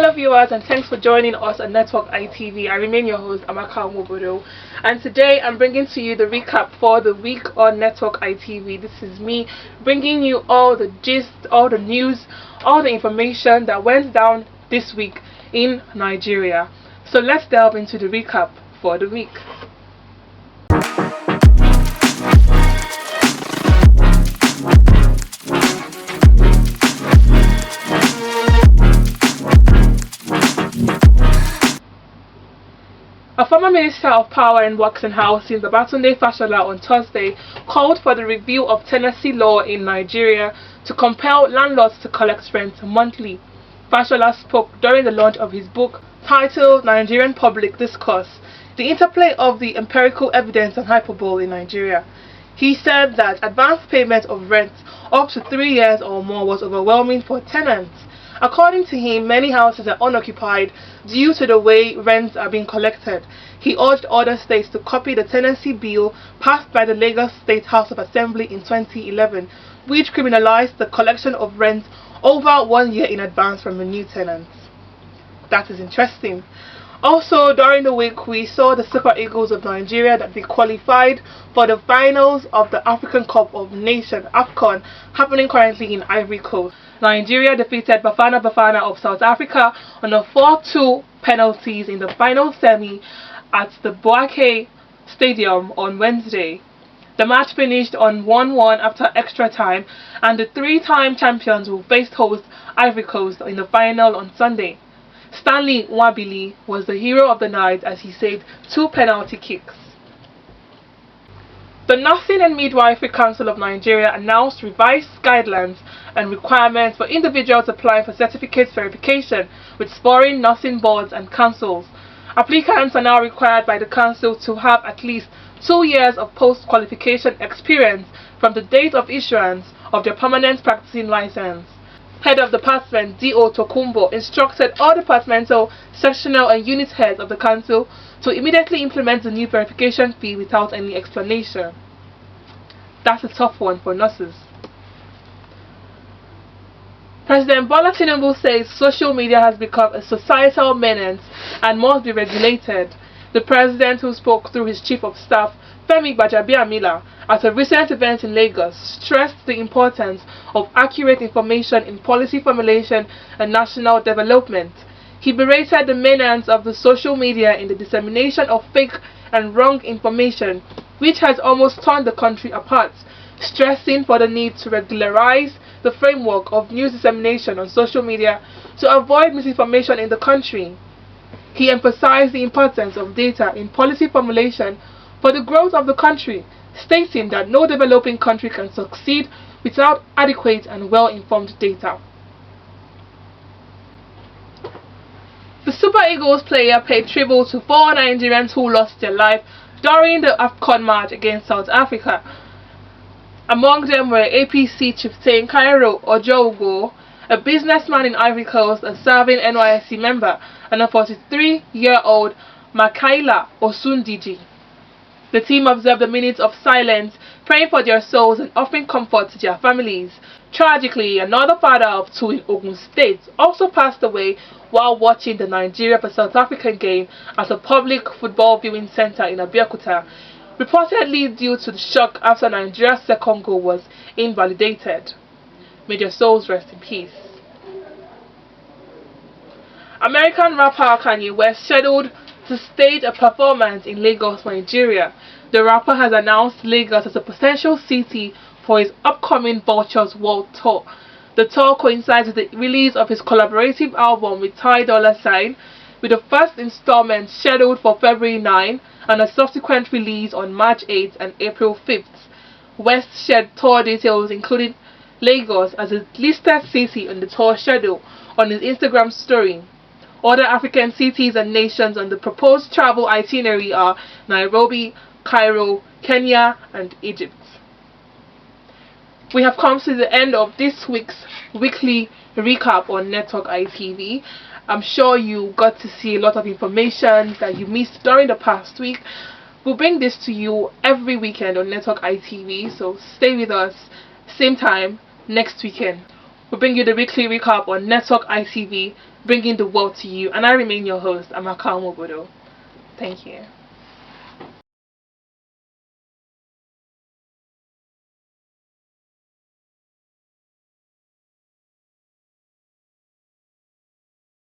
Hello viewers, and thanks for joining us on Network ITV. I remain your host, Amaka Mobodo, and today I'm bringing to you the recap for the week on Network ITV. This is me bringing you all the gist, all the news, all the information that went down this week in Nigeria. So let's delve into the recap for the week. A former Minister of Power and Works and Housing, Babatunde Fashola, on Thursday called for the review of tenancy law in Nigeria to compel landlords to collect rent monthly. Fashola spoke during the launch of his book titled Nigerian Public Discourse: The Interplay of the Empirical Evidence and Hyperbole in Nigeria. He said that advance payment of rent up to 3 years or more was overwhelming for tenants. According to him, many houses are unoccupied due to the way rents are being collected. He urged other states to copy the tenancy bill passed by the Lagos State House of Assembly in 2011, which criminalized the collection of rent over 1 year in advance from the new tenants. That is interesting. Also, during the week, we saw the Super Eagles of Nigeria that they qualified for the finals of the African Cup of Nations (AFCON) happening currently in Ivory Coast. Nigeria defeated Bafana Bafana of South Africa on a 4-2 penalties in the final semi at the Boaké Stadium on Wednesday. The match finished on 1-1 after extra time, and the three-time champions will face host Ivory Coast in the final on Sunday. Stanley Nwabili was the hero of the night as he saved 2 penalty kicks. The Nursing and Midwifery Council of Nigeria announced revised guidelines and requirements for individuals applying for certificate verification with foreign nursing boards and councils. Applicants are now required by the council to have at least 2 years of post-qualification experience from the date of issuance of their permanent practicing license. Head of Department D.O. Tokumbo instructed all departmental, sectional and unit heads of the council to immediately implement the new verification fee without any explanation. That's a tough one for nurses. President Bola Tinubu says social media has become a societal menace and must be regulated. The president, who spoke through his chief of staff, Femi Gbajabiamila, at a recent event in Lagos, stressed the importance of accurate information in policy formulation and national development. He berated the menace of the social media in the dissemination of fake and wrong information, which has almost torn the country apart, stressing for the need to regularize the framework of news dissemination on social media to avoid misinformation in the country. He emphasized the importance of data in policy formulation for the growth of the country, stating that no developing country can succeed without adequate and well-informed data. The Super Eagles player paid tribute to 4 Nigerians who lost their life during the AFCON match against South Africa. Among them were APC chieftain Cairo Ojougbo, a businessman in Ivory Coast, a serving NYSC member, and a 43-year-old Makaila Osundiji. The team observed a minute of silence, praying for their souls and offering comfort to their families. Tragically, another father of 2 in Ogun State also passed away while watching the Nigeria vs South African game at a public football viewing center in Abeokuta, reportedly due to the shock after Nigeria's second goal was invalidated. May their souls rest in peace. American rapper Kanye West scheduled to stage a performance in Lagos, Nigeria. The rapper has announced Lagos as a potential city for his upcoming Vultures World Tour. The tour coincides with the release of his collaborative album with Ty Dolla $ign, with the first installment scheduled for February 9 and a subsequent release on March 8 and April 5th. West shared tour details including Lagos as a listed city on the tour schedule on his Instagram story. Other African cities and nations on the proposed travel itinerary are Nairobi, Cairo, Kenya, and Egypt. We have come to the end of this week's weekly recap on Network ITV. I'm sure you got to see a lot of information that you missed during the past week. We'll bring this to you every weekend on Network ITV, so stay with us, same time next weekend. We'll bring you the weekly recap on Network ITV. bringing the world to you. And I remain your host, Amaka Mobodo. Thank you.